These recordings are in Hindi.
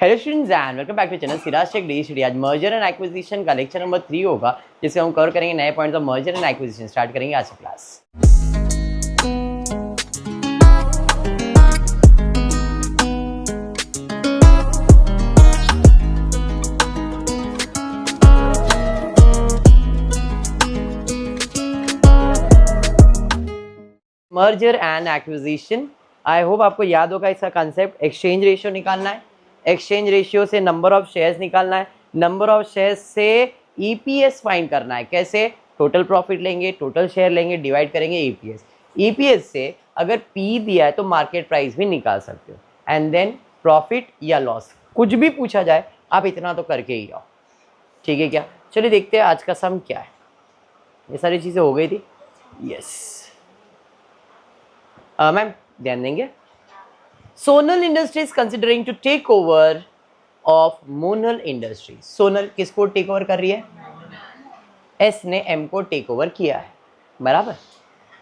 Hello students and welcome back to channel Siraj tech D study. आज मर्जर एंड एक्विजिशन का लेक्चर नंबर 3 होगा, जिससे हम कवर करेंगे नए points of merger and acquisition. Start करेंगे आज की class. Merger and acquisition, I hope आपको याद होगा इसका कंसेप्ट। एक्सचेंज रेशियो निकालना है, एक्सचेंज रेशियो से नंबर ऑफ शेयर्स निकालना है, नंबर ऑफ शेयर्स से ईपीएस फाइंड करना है। कैसे? टोटल प्रॉफिट लेंगे, टोटल शेयर लेंगे, डिवाइड करेंगे ईपीएस। ईपीएस से अगर पी दिया है तो मार्केट प्राइस भी निकाल सकते हो, एंड देन प्रॉफिट या लॉस कुछ भी पूछा जाए आप इतना तो करके ही आओ। ठीक है क्या? चलिए देखते हैं आज का सम क्या है। ये सारी चीज़ें हो गई थी। यस मैम, ध्यान देंगे। Sonal industries considering to take over of Monal industries. Sonal किसको टेक ओवर कर रही है? एस ने एम को टेक ओवर किया है, बराबर।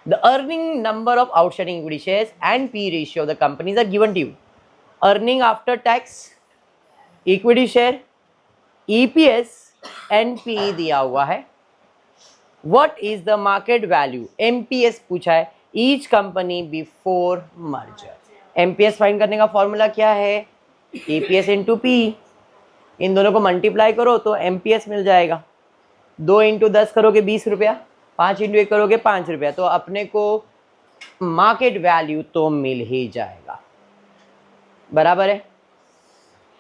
The earning number of outstanding equity shares and P ratio of the companies are given to you. Earning after tax, equity share, EPS and P दिया हुआ है। What is the market value? MPS पूछा है, each company before merger. MPS find करने का फॉर्मूला क्या है? EPS into P. इन दोनों को मल्टीप्लाई करो तो एमपीएस मिल जाएगा। 2 इंटू 10 करोगे 20 रुपया, 5 इंटू 1 करोगे 5 रुपया, तो अपने को मार्केट वैल्यू तो मिल ही जाएगा, बराबर है।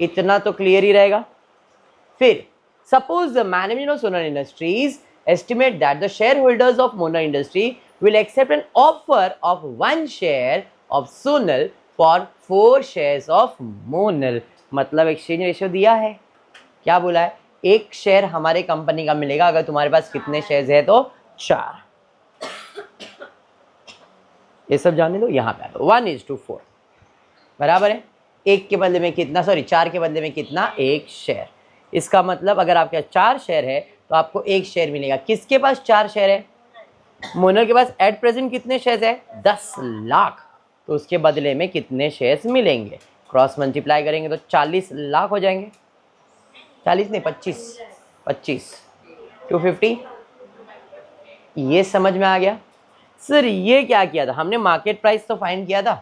इतना तो क्लियर ही रहेगा। फिर suppose the management of Sonal industries estimate that the shareholders of Monal Industry will accept an offer of 1 share of Sonal for 4 shares of Monal। मतलब एक्सचेंज रेशियो दिया है, क्या बोला है? 1 शेयर हमारे कंपनी का मिलेगा अगर तुम्हारे पास कितने शेयर्स है तो 4। ये सब जाने दो, यहाँ पे आ दो। 1:4 बराबर है। 1 के बदले में कितना, सॉरी 4 के बदले में कितना? 1 शेयर। इसका मतलब अगर आपके 4 शेयर है तो आपको 1 शेयर मिलेगा। किसके पास 4 शेयर है? मोनल के पास एट प्रेजेंट कितने शेयर्स है? 10 लाख। तो उसके बदले में कितने शेयर्स मिलेंगे? क्रॉस मल्टीप्लाई करेंगे तो 40 लाख हो जाएंगे। 40 नहीं, 25 250। ये समझ में आ गया? सर ये क्या किया था हमने? मार्केट प्राइस तो फाइंड किया था।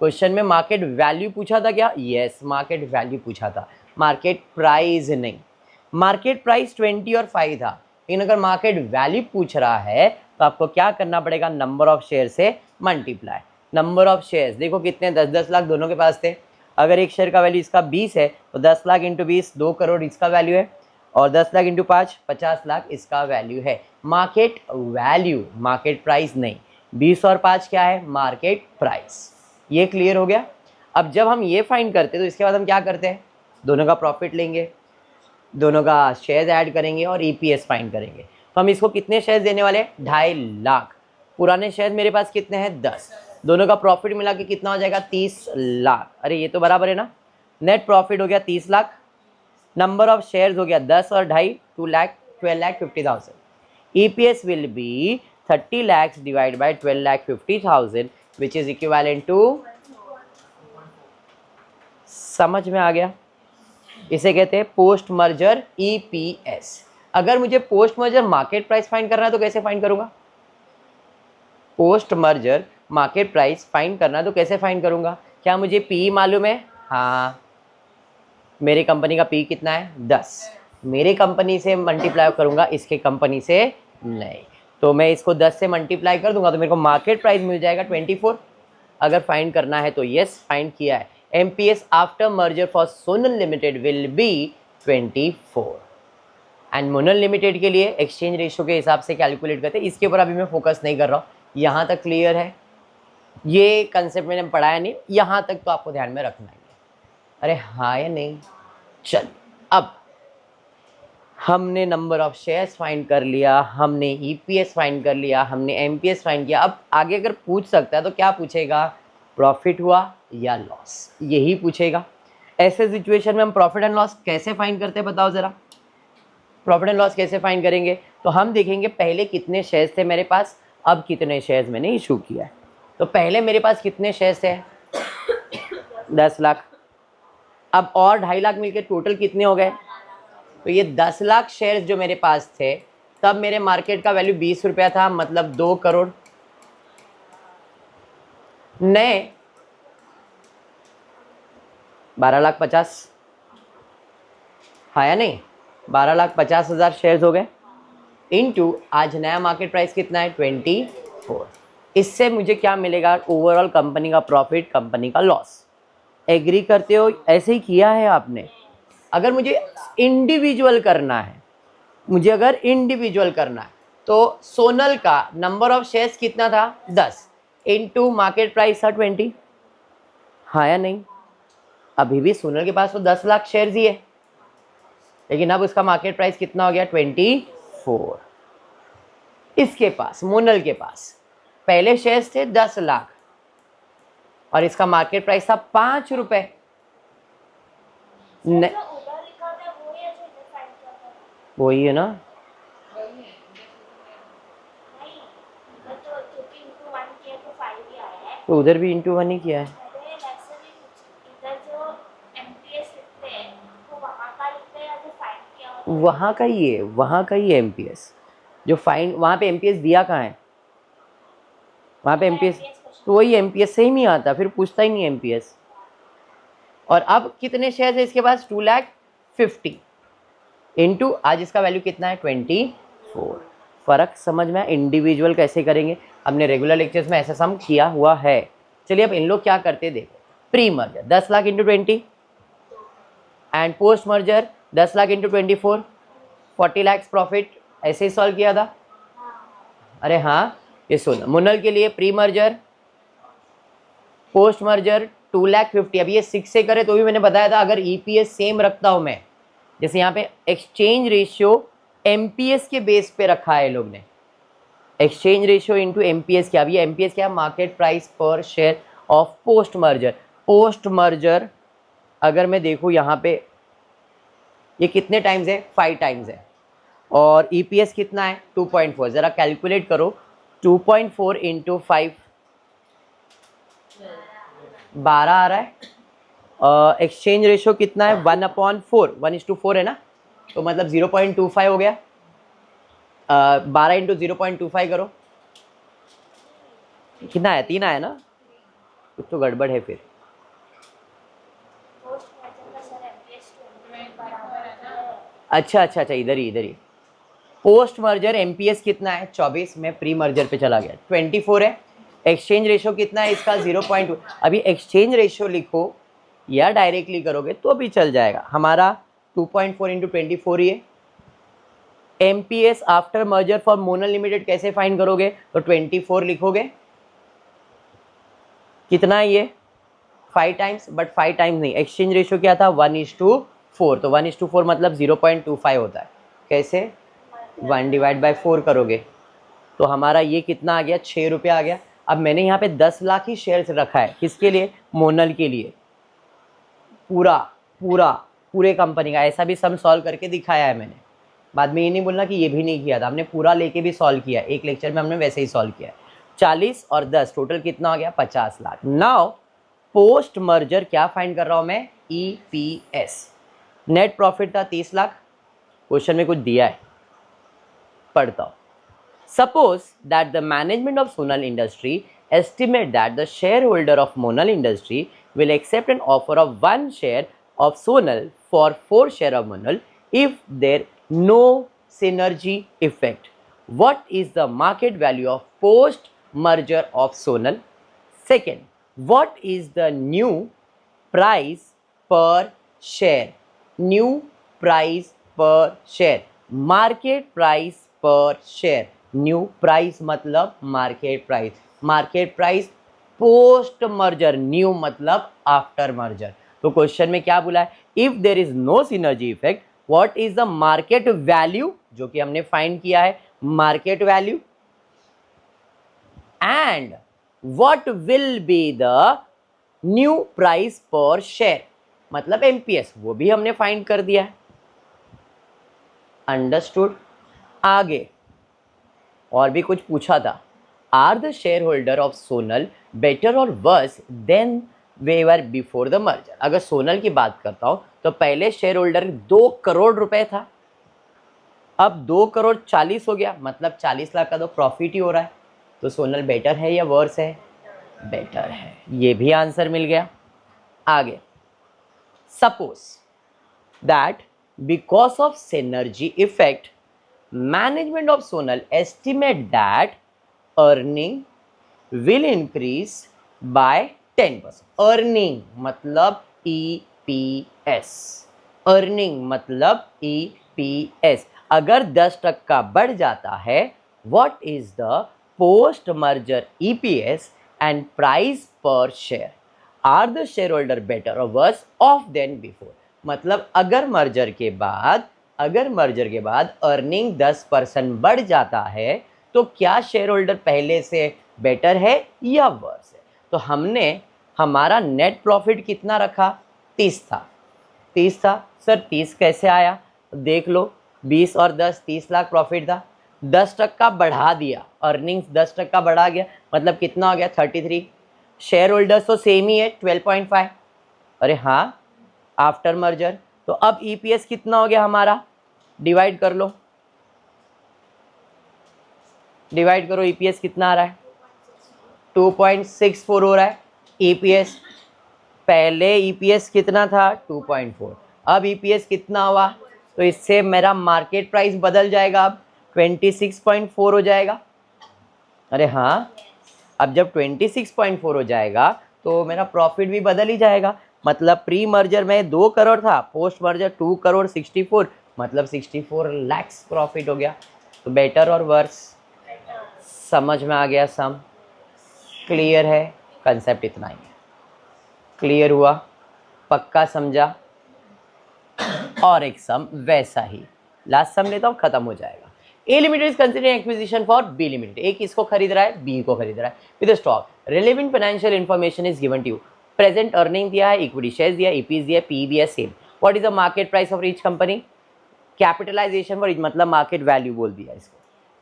क्वेश्चन में मार्केट वैल्यू पूछा था क्या? यस, मार्केट वैल्यू पूछा था, मार्केट प्राइस नहीं। मार्केट प्राइस 20 और 5 था, लेकिन अगर मार्केट वैल्यू पूछ रहा है तो आपको क्या करना पड़ेगा? नंबर ऑफ शेयर से मल्टीप्लाई। नंबर ऑफ शेयर्स देखो कितने, 10-10 लाख दोनों के पास थे। अगर एक शेयर का वैल्यू इसका 20 है तो 10 लाख इंटू 20 2 करोड़ इसका वैल्यू है, और 10 लाख इंटू 5 50 लाख इसका वैल्यू है। मार्केट वैल्यू, मार्केट प्राइस नहीं। 20 और 5 क्या है? Market price. ये क्लियर हो गया। अब जब हम ये फाइंड करते हैं तो इसके बाद हम क्या करते हैं? दोनों का प्रॉफिट लेंगे, दोनों का शेयर्स ऐड करेंगे और ईपीएस फाइंड करेंगे। तो हम इसको कितने शेयर्स देने वाले हैं? 2.5 लाख। पुराने शेयर्स मेरे पास कितने हैं? 10। दोनों का प्रॉफिट मिला के कितना हो जाएगा? 30 लाख। अरे ये तो बराबर है ना। नेट प्रॉफिट हो गया 30 लाख, नंबर ऑफ शेयर्स हो गया 10 और 2.5 2 lakh 12,50,000। EPS will be 30 lakhs divide by 12,50,000 which is equivalent to, समझ में आ गया? इसे कहते हैं पोस्ट मर्जर ईपीएस। अगर मुझे post merger market price find करना है तो कैसे फाइंड करूंगा? Post merger market price find करना है तो कैसे फाइंड करूंगा? क्या मुझे पी मालूम है? हाँ, मेरी कंपनी का पी कितना है? 10। मेरी कंपनी से मल्टीप्लाई करूंगा, इसके कंपनी से नहीं। तो मैं इसको 10 से मल्टीप्लाई कर दूंगा तो मेरे को मार्केट प्राइस मिल जाएगा 24। अगर फाइंड करना है तो यस, फाइंड किया है। MPS after merger for Sonal Limited will be 24 and Monal limited के लिए एक्सचेंज रेशियो के हिसाब से कैलकुलेट करते हैं। इसके ऊपर अभी मैं फोकस नहीं कर रहा हूँ। यहाँ तक क्लियर है? ये कंसेप्ट मैंने पढ़ाया नहीं, यहाँ तक तो आपको ध्यान में रखना है। अरे हाँ या नहीं? चल, अब हमने नंबर ऑफ शेयर्स फाइंड कर लिया, हमने ईपीएस फाइंड कर लिया, हमने एमपीएस फाइंड किया। अब आगे अगर पूछ सकता है तो क्या पूछेगा? प्रॉफिट हुआ या लॉस, यही पूछेगा। ऐसे सिचुएशन में हम प्रॉफिट एंड लॉस कैसे फाइंड करते हैं बताओ ज़रा? प्रॉफिट एंड लॉस कैसे फाइंड करेंगे? तो हम देखेंगे पहले कितने शेयर्स थे मेरे पास, अब कितने शेयर्स मैंने इशू किया है। तो पहले मेरे पास कितने शेयर्स थे? 10 लाख। अब और 2.5 लाख मिलके टोटल कितने हो गए? तो ये 10 लाख शेयर्स जो मेरे पास थे तब मेरे मार्केट का वैल्यू 20 रुपया था, मतलब 2 करोड़। नए 12,50,000, हाँ या नहीं? 12,50,000 शेयर्स हो गए इनटू आज नया मार्केट प्राइस कितना है? 24। इससे मुझे क्या मिलेगा? ओवरऑल कंपनी का प्रॉफिट, कंपनी का लॉस। एग्री करते हो? ऐसे ही किया है आपने। अगर मुझे इंडिविजुअल करना है, अगर इंडिविजुअल करना है तो सोनल का नंबर ऑफ शेयर्स कितना था? 10 इनटू मार्केट प्राइस था 20, हाँ या नहीं? अभी भी सोनल के पास तो 10 लाख शेयर्स ही है, लेकिन अब उसका मार्केट प्राइस कितना हो गया? 24। इसके पास, मोनल के पास पहले शेयर्स थे 10 लाख और इसका मार्केट प्राइस था 5 रुपए। वही है ना? तो उधर भी इंटू 1 ही किया है। वहाँ का ही है, वहाँ का ही है एमपीएस। जो फाइन वहाँ पे एमपीएस दिया कहाँ है? वहाँ पे एमपीएस, तो वही एमपीएस सेम ही आता, फिर पूछता ही नहीं एमपीएस। और अब कितने शेयर है इसके पास? 2,50,000 इनटू आज इसका वैल्यू कितना है? 24। फर्क समझ में? इंडिविजुअल कैसे करेंगे? हमने रेगुलर लेक्चर्स में ऐसा सम किया हुआ है। चलिए अब इन लोग क्या करते देखो। Pre merger 10 lakh into 20 and post merger 10 lakh into 24, 40 lakh profit. ऐसे ही सॉल्व किया था। अरे हाँ, ये सुन, मुनल के लिए प्री मर्जर, पोस्ट मर्जर 2,50,000। अब ये 6 से करे तो भी मैंने बताया था, अगर ईपीएस सेम रखता हूं मैं, जैसे यहाँ पे एक्सचेंज रेशियो एमपीएस के बेस पे रखा है लोग ने, एक्सचेंज रेशियो इनटू एमपीएस। क्या? अभी एमपीएस क्या? Market price per share of post merger. Post merger अगर मैं देखूँ यहाँ पे ये कितने टाइम्स है? 5 टाइम्स है। और ईपीएस कितना है? 2.4। जरा कैलकुलेट करो, 2.4 इंटू 5, 12 आ रहा है। एक्सचेंज रेशियो कितना है? 1/4, 1:4 है ना, तो मतलब 0.25 हो गया। 12 इंटू 0.25 करो, कितना है? 3 आया ना? कुछ तो गड़बड़ है फिर। अच्छा, इधर ही पोस्ट मर्जर एमपीएस कितना है? 24। में प्री मर्जर पे चला गया, 24 है। एक्सचेंज रेशियो कितना है इसका? 0.2। अभी एक्सचेंज रेशियो लिखो या डायरेक्टली करोगे तो भी चल जाएगा। हमारा 2.4 इंटू 24 ही है। MPS after merger for Monal limited कैसे फाइंड करोगे? तो 24 लिखोगे। कितना है ये? 5 टाइम्स, बट 5 टाइम्स नहीं, एक्सचेंज रेशियो क्या था? 1:4, तो 1:4 मतलब 0.25 होता है। कैसे? 1/4 करोगे तो हमारा ये कितना आ गया? 6 रुपया आ गया। अब मैंने यहाँ पे 10 लाख ही शेयर्स रखा है, किसके लिए? मोनल के लिए। पूरे कंपनी का ऐसा भी सम सॉल्व करके दिखाया है मैंने। बाद में ये नहीं बोलना कि ये भी नहीं किया था, हमने पूरा लेके भी सॉल्व किया, एक लेक्चर में हमने वैसे ही सॉल्व किया है। 40 और 10 टोटल कितना हो गया? 50 लाख। नाउ पोस्ट मर्जर क्या फाइंड कर रहा हूं मैं? ईपीएस। नेट प्रॉफिट था 30 लाख। क्वेश्चन में कुछ दिया है, पढ़ता हूं। Suppose that the management of Sonal Industry estimate that the shareholder of Monal Industry will accept an offer of 1 share of Sonal for 4 share of Monal if there no synergy effect. What is the market value of post merger of Sonal? Second, what is the new price per share? New price per share, market price per share। New price मतलब market price, market price post merger, new मतलब आफ्टर मर्जर। तो क्वेश्चन में क्या बोला है? If there is no synergy effect, what is the market value, जो कि हमने फाइंड किया है market value, and what will be the new price per share, मतलब एमपीएस, वो भी हमने फाइंड कर दिया है। अंडरस्टूड? आगे और भी कुछ पूछा था। Are the share holder of Sonal better or worse than were before the merger. अगर सोनल की बात करता हूँ तो पहले शेयर होल्डर 2 करोड़ रुपए था, अब 2 करोड़ 40 हो गया, मतलब 40 लाख का तो प्रॉफिट ही हो रहा है। तो सोनल बेटर है या वर्स है? बेटर है। ये भी आंसर मिल गया। आगे, suppose that because of synergy effect management of Sonal estimate that earning will increase by 10%। Earning मतलब ईपीएस, अर्निंग मतलब ईपीएस अगर 10% बढ़ जाता है, what is the post merger EPS and price per share, are the share holder better or worse off than before. मतलब अगर मर्जर के बाद अर्निंग 10% बढ़ जाता है तो क्या शेयर होल्डर पहले से बेटर है या वर्स है? तो हमने हमारा नेट प्रॉफिट कितना रखा? 30 था। 30 था सर, 30 कैसे आया? देख लो, 20 और 10 30 लाख प्रॉफिट था, 10% बढ़ा दिया, अर्निंग्स 10% बढ़ा गया, मतलब कितना हो गया? 33। शेयर होल्डर्स तो सेम ही है 12.5। अरे हाँ, आफ्टर मर्जर। तो अब ईपीएस कितना हो गया हमारा? डिवाइड कर लो, डिवाइड करो, ईपीएस कितना आ रहा है? 2.64 हो रहा है ईपीएस। पहले ईपीएस कितना था? 2.4। अब ईपीएस कितना हुआ? तो इससे मेरा मार्केट प्राइस बदल जाएगा, अब 26.4 हो जाएगा। अरे हाँ, अब जब 26.4 हो जाएगा तो मेरा प्रॉफिट भी बदल ही जाएगा। मतलब प्री मर्जर में 2 करोड़ था, पोस्ट मर्जर 2 करोड़ 64, मतलब 64 लैक्स प्रॉफिट हो गया। तो बेटर और वर्स? समझ में आ गया? सम क्लियर है? कंसेप्ट इतना ही है। क्लियर हुआ? पक्का समझा? और एक सम वैसा ही, लास्ट सम लेता हूँ, खत्म हो जाएगा। A limited is considering acquisition for B limited. A किसको खरीद रहा है? बी को खरीद रहा है with stock. Relevant financial information is given to you. Present earning दिया है, इक्विटी शेयर दिया, ईपीएस दिया, पी दिया, same. What is the market price of each company? Capitalization for each, मतलब मार्केट वैल्यू बोल दिया इसको।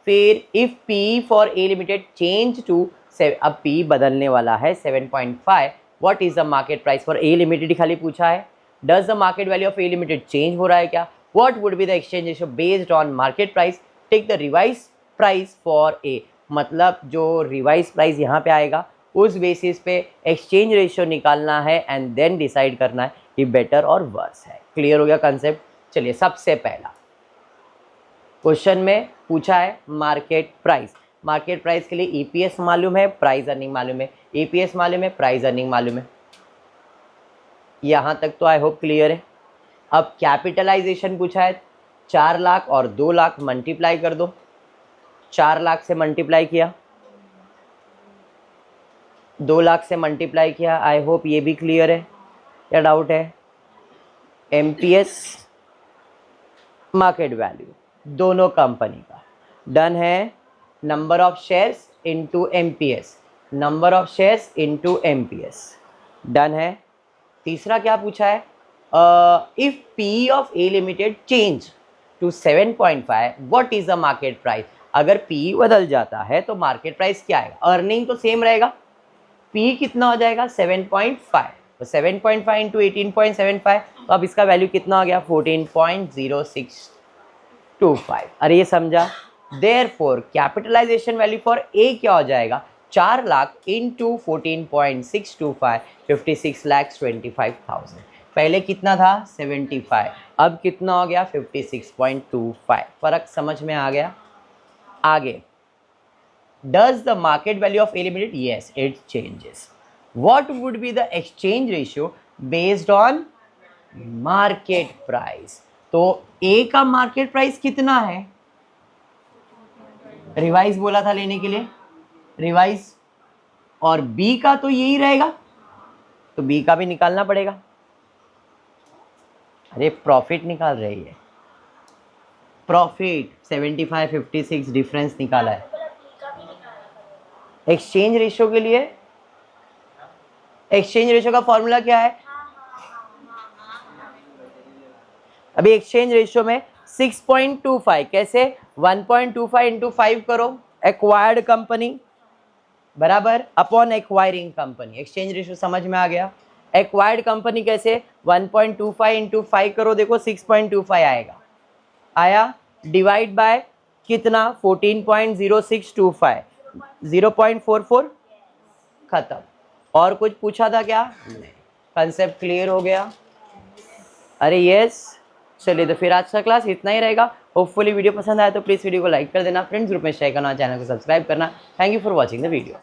फिर if P for A limited change to, अब पी बदलने वाला है 7.5, what is the market price for A limited खाली पूछा है। Does the market value of A limited change हो रहा है क्या? What would be the exchange ratio based on market price, take the revise price for A. मतलब जो रिवाइज प्राइस यहाँ पे आएगा उस बेसिस पे एक्सचेंज रेशियो निकालना है एंड देन डिसाइड करना है कि बेटर और वर्स है। क्लियर हो गया कंसेप्ट? चलिए, सबसे पहला क्वेश्चन में पूछा है मार्केट प्राइस। मार्केट प्राइस के लिए ईपीएस मालूम है, प्राइस अर्निंग मालूम है, ईपीएस मालूम है, प्राइस अर्निंग मालूम है। यहाँ तक तो आई होप क्लियर है। अब कैपिटलाइजेशन पूछा है, 4 लाख और 2 लाख मल्टीप्लाई कर दो। 4 लाख से मल्टीप्लाई किया, 2 लाख से मल्टीप्लाई किया। आई होप ये भी क्लियर है या डाउट है? एमपीएस मार्केट वैल्यू दोनों कंपनी का डन है। Number of shares into MPS, number of shares into MPS done है। तीसरा क्या पूछा है? If P of A limited change to 7.5, what is the market price? अगर पी बदल जाता है तो मार्केट प्राइस क्या आएगा? अर्निंग तो सेम रहेगा, पी कितना हो जाएगा? 7.5। तो 7.5 इंटू 18.75, तो अब इसका वैल्यू कितना हो गया? 14.0625। अरे ये समझा? Therefore capitalisation value for A क्या हो जाएगा? 4 लाख इंटू 14.625, 56,25,000। पहले कितना था? 75, अब कितना हो गया? 56.25। फर्क समझ में आ गया? आगे, does the market value of A limited? Yes, it changes. What would be the exchange ratio based on market price? तो A का मार्केट प्राइस कितना है? रिवाइज बोला था लेने के लिए, रिवाइज, और B का तो यही रहेगा, तो B का भी निकालना पड़ेगा। अरे प्रॉफिट निकाल रही है, प्रॉफिट 75 56 डिफरेंस निकाला है। एक्सचेंज रेशियो के लिए, एक्सचेंज रेशियो का फॉर्मूला क्या है? अभी एक्सचेंज रेशियो में 6.25, कैसे? 1.25 इंटू 5 करो, एक्वायर्ड कंपनी बराबर upon acquiring company. Exchange ratio समझ में आ गया? एक्वायर्ड कंपनी कैसे 1.25 इंटू 5 करो, देखो 6.25 आएगा, आया, डिवाइड बाय कितना 14.0625, 0.44, खत्म। और कुछ पूछा था क्या? नहीं। कंसेप्ट क्लियर हो गया? अरे यस। चलिए तो फिर आज का क्लास इतना ही रहेगा। होपफुली वीडियो पसंद आया तो प्लीज़ वीडियो को लाइक कर देना, फ्रेंड्स ग्रुप में शेयर करना, चैनल को सब्सक्राइब करना। Thank you for watching the video.